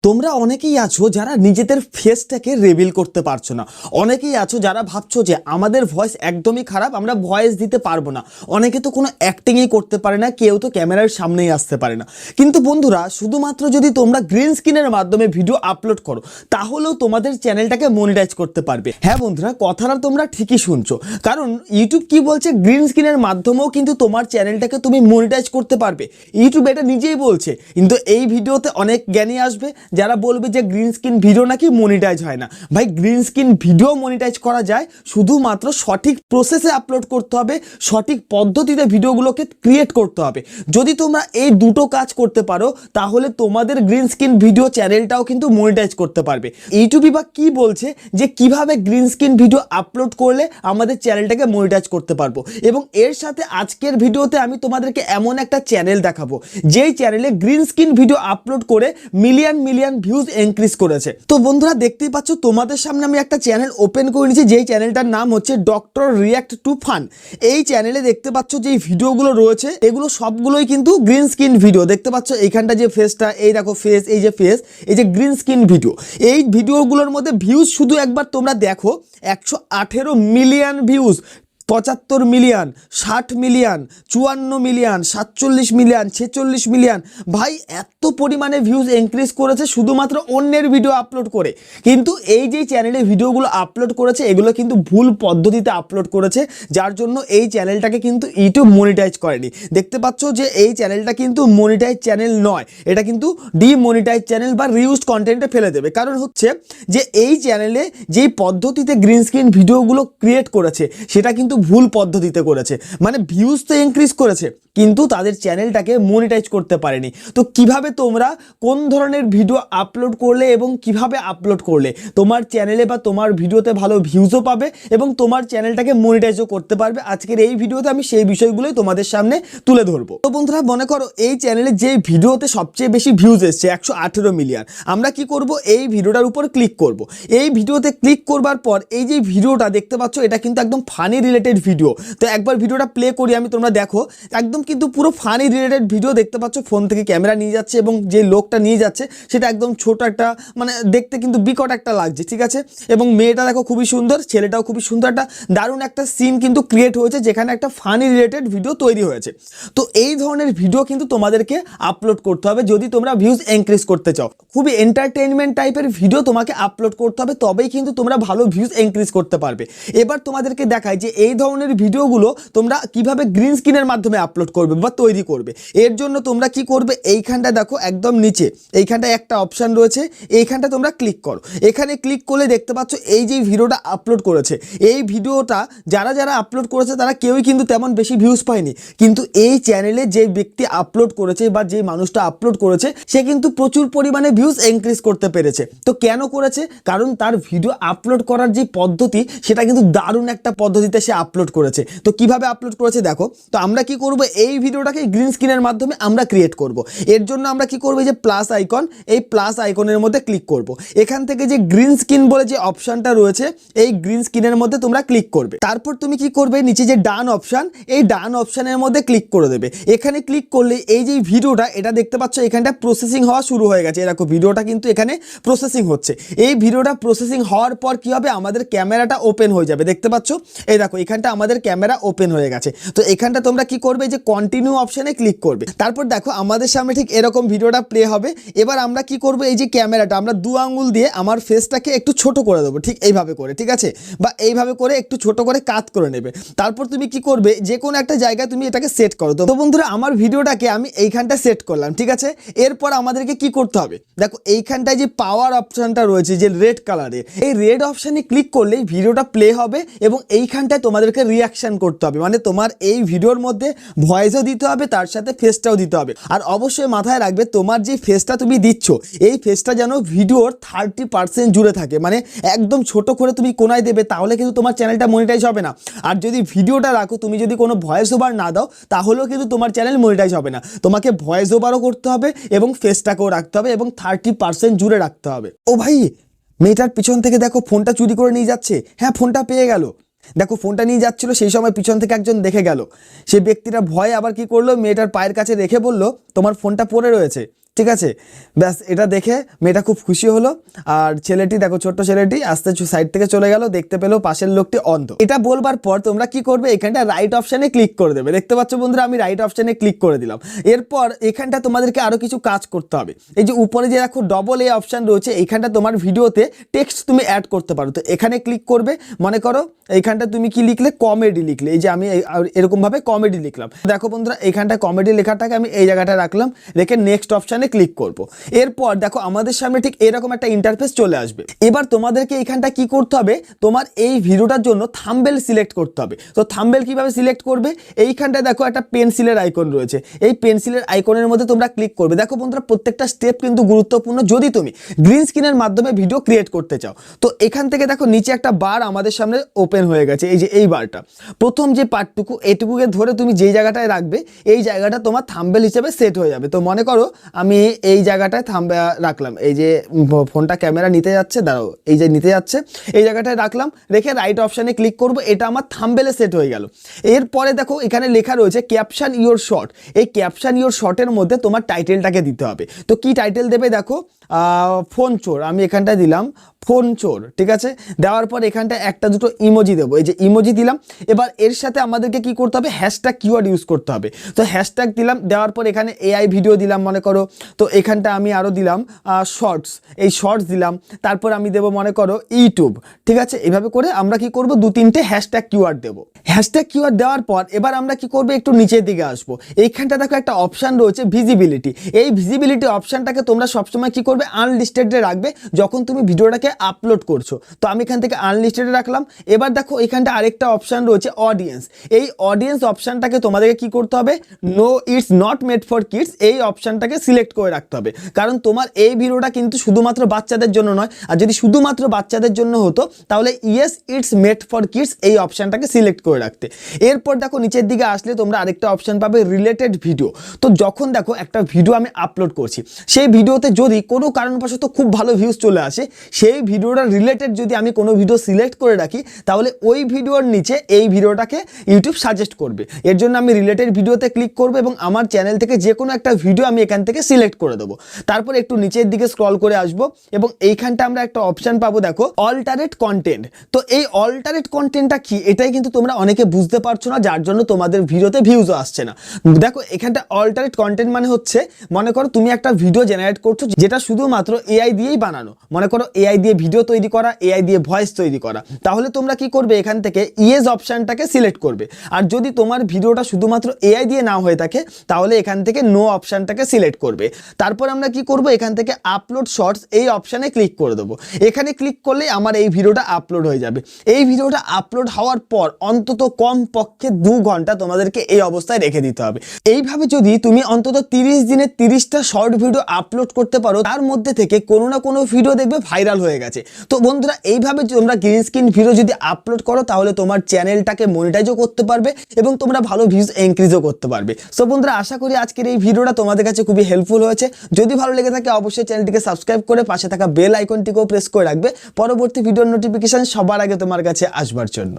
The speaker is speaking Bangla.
তোমরা অনেকেই আছো যারা নিজেদের ফেসটাকে রিভিল করতে পারছো না। অনেকেই আছো যারা ভাবছো যে আমাদের ভয়েস একদমই খারাপ, আমরা ভয়েস দিতে পারবো না। অনেকে তো কোনো অ্যাক্টিংই করতে পারে না, কেউ তো ক্যামেরার সামনেই আসতে পারে না। কিন্তু বন্ধুরা, শুধুমাত্র যদি তোমরা গ্রিন স্ক্রিনের মাধ্যমে ভিডিও আপলোড করো তাহলেও তোমাদের চ্যানেলটাকে মনিটাইজ করতে পারবে। হ্যাঁ বন্ধুরা, কথাটা তোমরা ঠিকই শুনছো, কারণ ইউটিউব কি বলছে, গ্রিন স্ক্রিনের মাধ্যমেও কিন্তু তোমার চ্যানেলটাকে তুমি মনিটাইজ করতে পারবে। ইউটিউব এটা নিজেই বলছে। কিন্তু এই ভিডিওতে অনেক জ্ঞানী আসবে যারা বলবে যে গ্রিন স্ক্রিন ভিডিও নাকি মনিটাইজ হয় না। ভাই, গ্রিন স্ক্রিন ভিডিও মনিটাইজ করা যায়, শুধুমাত্র সঠিক প্রসেসে আপলোড করতে হবে, সঠিক পদ্ধতিতে ভিডিওগুলোকে ক্রিয়েট করতে হবে। যদি তোমরা এই দুটো কাজ করতে পারো তাহলে তোমাদের গ্রিন স্ক্রিন ভিডিও চ্যানেলটাও কিন্তু মনিটাইজ করতে পারবে। ইউটিউবই বা কি বলছে যে কিভাবে গ্রিন স্ক্রিন ভিডিও আপলোড করলে আমাদের চ্যানেলটাকে মনিটাইজ করতে পারবো, এবং এর সাথে আজকের ভিডিওতে আমি তোমাদেরকে এমন একটা চ্যানেল দেখাবো যেই চ্যানেলে গ্রিন স্ক্রিন ভিডিও আপলোড করে মিলিয়ন ভিউজ ইনক্রিজ করেছে। তো বন্ধুরা, দেখতেই পাচ্ছ তোমাদের সামনে আমি একটা চ্যানেল ওপেন করে নিয়েছি, যেই চ্যানেলটার নাম হচ্ছে ডক্টর রিয়াক্ট টু ফান। এই চ্যানেলে দেখতে পাচ্ছ যে ভিডিওগুলো রয়েছে এগুলো সবগুলোই কিন্তু গ্রিন স্ক্রিন ভিডিও। দেখতে পাচ্ছ এইখানটা যে ফেসটা, এই দেখো ফেস, এই যে ফেস, এই যে গ্রিন স্ক্রিন ভিডিও। এই ভিডিওগুলোর মধ্যে ভিউজ শুধু একবার তোমরা দেখো, 118 million views, 75 million, 60 million, 54 million, 47 million, 46 million. ভাই, এত পরিমাণে ভিউজ ইনক্রিজ করেছে শুধুমাত্র অন্যের ভিডিও আপলোড করে। কিন্তু এই যে চ্যানেলে ভিডিওগুলো আপলোড করেছে এগুলো কিন্তু ভুল পদ্ধতিতে আপলোড করেছে, যার জন্য এই চ্যানেলটাকে কিন্তু ইউটিউব মনিটাইজ করেনি। দেখতে পাচ্ছ যে এই চ্যানেলটা কিন্তু মনিটাইজ চ্যানেল নয়, এটা কিন্তু ডিমনিটাইজ চ্যানেল বা রিউজড কন্টেন্টে ফেলে দেবে। কারণ হচ্ছে যে এই চ্যানেলে যেই পদ্ধতিতে গ্রিন স্ক্রিন ভিডিওগুলো ক্রিয়েট করেছে সেটা কিন্তু ভুল পদ্ধতিতে করেছে। মানে ভিউজ তো ইনক্রিজ করেছে কিন্তু তাদের চ্যানেলটাকে মনিটাইজ করতে পারেনি। তো কিভাবে তোমরা কোন ধরনের ভিডিও আপলোড করলে এবং কিভাবে আপলোড করলে তোমার চ্যানেলে বা তোমার ভিডিওতে ভালো ভিউজও পাবে এবং তোমার চ্যানেলটাকে মনিটাইজও করতে পারবে, আজকের এই ভিডিওতে আমি সেই বিষয়গুলোই তোমাদের সামনে তুলে ধরবো। তো বন্ধুরা, মনে করো এই চ্যানেলে যে ভিডিওতে সবচেয়ে বেশি ভিউজ এসছে 118 মিলিয়ন, আমরা কি করব, এই ভিডিওটার উপর ক্লিক করব। এই ভিডিওতে ক্লিক করবার পর এই যে ভিডিওটা দেখতে পাচ্ছ এটা কিন্তু একদম ফানি রিলেটেড ভিডিও। তো একবার ভিডিওটা প্লে করি আমি, তোমরা দেখো একদম কিন্তু পুরো ফানি রিলেটেড ভিডিও। দেখতে পাচ্ছ ফোন থেকে ক্যামেরা নিয়ে যাচ্ছে এবং যে লোকটা নিয়ে যাচ্ছে সেটা একদম ছোট একটা, মানে দেখতে কিন্তু বিকট একটা লাগছে, ঠিক আছে। এবং মেয়েটা দেখো খুবই সুন্দর, ছেলেটাও খুবই সুন্দর, একটা দারুণ একটা সিন কিন্তু ক্রিয়েট হয়েছে যেখানে একটা ফানি রিলেটেড ভিডিও তৈরি হয়েছে। তো এই ধরনের ভিডিও কিন্তু তোমাদেরকে আপলোড করতে হবে যদি তোমরা ভিউজ ইনক্রিজ করতে চাও। খুবই এন্টারটেইনমেন্ট টাইপের ভিডিও তোমাকে আপলোড করতে হবে, তবেই কিন্তু তোমরা ভালো ভিউজ ইনক্রিজ করতে পারবে। এবার তোমাদেরকে দেখাই যে এই ধরনের ভিডিওগুলো তোমরা কিভাবে গ্রিন স্ক্রিনের মাধ্যমে আপলোড করবে বা তৈরি করবে। এর জন্য তোমরা কি করবে, এইখানটা দেখো একদম নিচে এইখানটা একটা অপশান রয়েছে, এইখানটা তোমরা ক্লিক করো। এখানে ক্লিক করলে দেখতে পাচ্ছ এই যে ভিডিওটা আপলোড করেছে, এই ভিডিওটা যারা আপলোড করেছে তারা কেউই কিন্তু তেমন বেশি ভিউজ পায়নি। কিন্তু এই চ্যানেলে যে ব্যক্তি আপলোড করেছে বা যে মানুষটা আপলোড করেছে সে কিন্তু প্রচুর পরিমাণে ভিউজ ইনক্রিজ করতে পেরেছে। তো কেন করেছে? কারণ তার ভিডিও আপলোড করার যে পদ্ধতি সেটা কিন্তু দারুণ একটা পদ্ধতিতে সে আপলোড করেছে। তো কিভাবে আপলোড করেছে দেখো। তো আমরা কি করব, এই ভিডিওটাকে গ্রিন স্ক্রিনের মাধ্যমে আমরা ক্রিয়েট করব। এর জন্য আমরা কি করব, যে প্লাস আইকন, এই প্লাস আইকনের মধ্যে ক্লিক করব। এখান থেকে যে গ্রিন স্ক্রিন বলে যে অপশনটা রয়েছে এই গ্রিন স্ক্রিনের মধ্যে তোমরা ক্লিক করবে। তারপর তুমি কি করবে, নিচে যে ডান অপশন, এই ডান অপশনের মধ্যে ক্লিক করে দেবে। এখানে ক্লিক করলে এই যে ভিডিওটা এটা দেখতে পাচ্ছ এখানটা প্রসেসিং হওয়া শুরু হয়ে গেছে। দেখো ভিডিওটা কিন্তু এখানে প্রসেসিং হচ্ছে। এই ভিডিওটা প্রসেসিং হওয়ার পর কি হবে, আমাদের ক্যামেরাটা ওপেন হয়ে যাবে। দেখতে পাচ্ছ এই দেখো এখানটা আমাদের ক্যামেরা ওপেন হয়ে গেছে। তো এখানটা তোমরা কি করবে, যে কন্টিনিউ অপশনে ক্লিক করবে। তারপর দেখো আমাদের সামনে ঠিক এরকম ভিডিওটা প্লে হবে। এবার আমরা কি করব, এই যে ক্যামেরাটা আমরা 2 আঙ্গুল দিয়ে আমার ফেসটাকে একটু ছোট করে দেবো, ঠিক এইভাবে করে, ঠিক আছে, বা এইভাবে করে একটু ছোট করে কাট করে নেবে। তারপর তুমি কি করবে, যে কোনো একটা জায়গায় তুমি এটাকে সেট করো। তো বন্ধুরা, আমার ভিডিওটাকে আমি এইখানটা সেট করলাম, ঠিক আছে। এরপর আমাদেরকে কি করতে হবে, দেখো এইখানটায় যে পাওয়ার অপশনটা রয়েছে যে রেড কালারে, এই রেড অপশানে ক্লিক করলেই ভিডিওটা প্লে হবে এবং এইখানটায় তোমাদেরকে রিয়াকশন করতে হবে। মানে তোমার এই ভিডিওর মধ্যে ভয়েসও দিতে হবে, তার সাথে ফেসটাও দিতে হবে। আর অবশ্যই মাথায় রাখবে তোমার যে ফেসটা তুমি দিচ্ছ এই ফেসটা যেন ভিডিওর 30% জুড়ে থাকে। মানে একদম ছোট করে তুমি কোনায় দেবে, তাহলে কিন্তু তোমার চ্যানেলটা মনিটাইজ হবে না। আর যদি ভিডিওটা রাখো, তুমি যদি কোনো ভয়েস ওভার না দাও তাহলেও কিন্তু তোমার চ্যানেল মনিটাইজ হবে না। তোমাকে ভয়েস ওভারও করতে হবে এবং ফেসটাকেও রাখতে হবে এবং 30% জুড়ে রাখতে হবে। ও ভাই, মেয়েটার পিছন থেকে দেখো ফোনটা চুরি করে নিয়ে যাচ্ছে। হ্যাঁ, ফোনটা পেয়ে গেল। দেখো ফোনটা নিয়ে যাচ্ছিল, সেই সময় পিছন থেকে একজন দেখে গেল। সেই ব্যক্তিটা ভয়ে আবার কি করলো, মেয়েটার পায়ের কাছে রেখে বলল তোমার ফোনটা পড়ে রয়েছে, ঠিক আছে, ব্যাস এটা দেখে মেয়েটা খুব খুশি হলো। আর ছেলেটি দেখো, ছোট্ট ছেলেটি আস্তে সাইড থেকে চলে গেল, দেখতে পেলো পাশের লোকটি অন্ধ। এটা বলবার পর তোমরা কি করবে, এখানটা রাইট অপশানে ক্লিক করে দেবে। দেখতে পাচ্ছ বন্ধুরা, আমি রাইট অপশানে ক্লিক করে দিলাম। এরপর এখানটা তোমাদেরকে আরো কিছু কাজ করতে হবে। এই যে উপরে যে দেখো ডবল এ অপশান রয়েছে, এইখানটা তোমার ভিডিওতে টেক্সট তুমি অ্যাড করতে পারো। তো এখানে ক্লিক করবে, মনে করো এইখানটা তুমি কি লিখলে, কমেডি লিখলে। এই যে আমি এরকম ভাবে কমেডি লিখলাম। দেখো বন্ধুরা, এখানটা কমেডি লেখাটাকে আমি এই জায়গাটা রাখলাম, রেখে নেক্সট অপশানে ক্লিক করব। এরপর দেখো আমাদের সামনে ঠিক এরকম একটা ইন্টারফেস চলে আসবে। এবার তোমাদেরকে এইখানটা কি করতে হবে, তোমার এই ভিডিওটার জন্য থাম্বনেল সিলেক্ট করতে হবে। তো থাম্বনেল কিভাবে সিলেক্ট করবে, এইখানটা দেখো একটা পেন্সিলের আইকন রয়েছে, এই পেন্সিলের আইকনের মধ্যে তোমরা ক্লিক করবে। দেখো বন্ধুরা, প্রত্যেকটা স্টেপ কিন্তু গুরুত্বপূর্ণ যদি তুমি গ্রিন স্ক্রিনের মাধ্যমে ভিডিও ক্রিয়েট করতে চাও। তো এখান থেকে দেখো নিচে একটা বার আমাদের সামনে ওপেন হয়ে গেছে, এই যে এই বারটা। প্রথম যে পার্টটুকু, এইটুকুকে ধরে তুমি যেই জায়গাটায় রাখবে, এই জায়গাটা তোমার থাম্বনেল হিসেবে সেট হয়ে যাবে। তো মনে করো আমি এই জায়গাটায় রাখলাম, এই যে ফোনটা ক্যামেরা নিতে যাচ্ছে, দাঁড়াও, এই যে নিতে যাচ্ছে, এই জায়গাটায় রাখলাম, রেখে রাইট অপশানে ক্লিক করব। এটা আমার থাম্বনেলে সেট হয়ে গেল। এরপরে দেখো এখানে লেখা রয়েছে ক্যাপশন ইওর শর্ট। এই ক্যাপশন ইওর শর্টের মধ্যে তোমার টাইটেলটাকে দিতে হবে। তো কি টাইটেল দেবে দেখো, ফোন চোর, আমি এখানটা দিলাম ফোন চোর। ঠিক আছে, দেওয়ার পর এখানটা একটা দুটো ইমোজি দেবো, এই যে ইমোজি দিলাম। এবার এর সাথে আমাদেরকে কি করতে হবে, হ্যাশট্যাগ কিওয়ার্ড ইউজ করতে হবে। তো হ্যাশট্যাগ দিলাম, দেওয়ার পর এখানে এআই ভিডিও দিলাম মনে করো। তো এখানটা আমি আরও দিলাম শর্টস, এই শর্টস দিলাম। তারপর আমি দেবো মনে করো ইউটিউব। ঠিক আছে, এইভাবে করে আমরা কি করব, 2-3টে হ্যাশট্যাগ কিওয়ার্ড দেবো। হ্যাশট্যাগ কিওয়ার্ড দেওয়ার পর এবার আমরা কি করবো, একটু নিচের দিকে আসবো। এইখানটা দেখো একটা অপশান রয়েছে ভিজিবিলিটি। এই ভিজিবিলিটি অপশানটাকে তোমরা সবসময় কি করবে, আনলিস্টেডে রাখবে যখন তুমি ভিডিওটাকে আপলোড করছো। তো আমি এখান থেকে আনলিস্টেডে রাখলাম। এবার দেখো এখানটা আরেকটা অপশান রয়েছে অডিয়েন্স। এই অডিয়েন্স অপশানটাকে তোমাদেরকে কি করতে হবে, no it's not made for kids, এই অপশানটাকে সিলেক্ট করে রাখতে হবে। কারণ তোমার এই ভিডিওটা কিন্তু শুধুমাত্র বাচ্চাদের জন্য নয়। আর যদি শুধুমাত্র বাচ্চাদের জন্য হতো তাহলে yes it's made for kids এই অপশানটাকে সিলেক্ট করে রাখতে। এরপর দেখো নিচের দিকে আসলে তোমরা আরেকটা অপশান পাবে রিলেটেড ভিডিও। তো যখন দেখো একটা ভিডিও আমি আপলোড করছি, সেই ভিডিওতে যদি কোনো কারণবশত খুব ভালো ভিউজ চলে আসে, সেই ভিডিওটা রিলেটেড যদি আমি কোনো ভিডিও সিলেক্ট করে রাখি, তাহলে ওই ভিডিওর নিচে এই ভিডিওটাকে ইউটিউব সাজেস্ট করবে। এর জন্য আমি রিলেটেড ভিডিওতে ক্লিক করব এবং আমার চ্যানেল থেকে যে কোনো একটা ভিডিও আমি এখান থেকে সিলেক্ট করে দেবো। তারপর একটু নিচের দিকে স্ক্রল করে আসবো এবং এইখানটা আমরা একটা অপশান পাবো দেখো অল্টারেট কন্টেন্ট। তো এই অল্টারেট কন্টেন্টটা কি, এটাই কিন্তু তোমরা অনেকে বুঝতে পারছো না, যার জন্য তোমাদের ভিডিওতে ভিউজও আসছে না। দেখো এখানটা অল্টারেট কন্টেন্ট মানে হচ্ছে, মনে করো তুমি একটা ভিডিও জেনারেট করছো যেটা শুধুমাত্র এআই দিয়েই বানানো। মনে করো এআই দিয়ে ভিডিও তৈরি করা, এআই দিয়ে ভয়েস তৈরি করা। তাহলে তোমরা কি করবে, এখান থেকে ইয়েস অপশানটাকে সিলেক্ট করবে। আর যদি তোমার ভিডিওটা শুধুমাত্র এআই দিয়ে না হয়ে থাকে, তাহলে এখান থেকে নো অপশানটাকে সিলেক্ট করবে। তারপর আমরা কি করব, এখান থেকে আপলোড শর্টস এই অপশানে ক্লিক করে দেবো। এখানে ক্লিক করলে আমার এই ভিডিওটা আপলোড হয়ে যাবে। এই ভিডিওটা আপলোড হওয়ার পর অন্তত কম পক্ষে 2 ঘন্টা তোমাদেরকে এই অবস্থায় রেখে দিতে হবে। এইভাবে যদি তুমি অন্তত 30 দিনে 30টা শর্ট ভিডিও আপলোড করতে পারো, তার মধ্যে থেকে কোনো না কোনো ভিডিও দেখবে ভাইরাল হয়ে গেছে। তো বন্ধুরা, এইভাবে তোমরা গ্রিন স্ক্রিন ভিডিও যদি আপলোড করো, তাহলে তোমার চ্যানেলটাকে মনিটাইজও করতে পারবে এবং তোমরা ভালো ভিউজ ইনক্রিজও করতে পারবে। সো বন্ধুরা, আশা করি আজকের এই ভিডিওটা তোমাদের কাছে খুবই হেল্পফুল হয়েছে। যদি ভালো লেগে থাকে অবশ্যই চ্যানেলটিকে সাবস্ক্রাইব করে পাশে থাকা বেল আইকনটিকেও প্রেস করে রাখবে পরবর্তী ভিডিওর নোটিফিকেশন সবার আগে তোমার কাছে আসবার জন্য।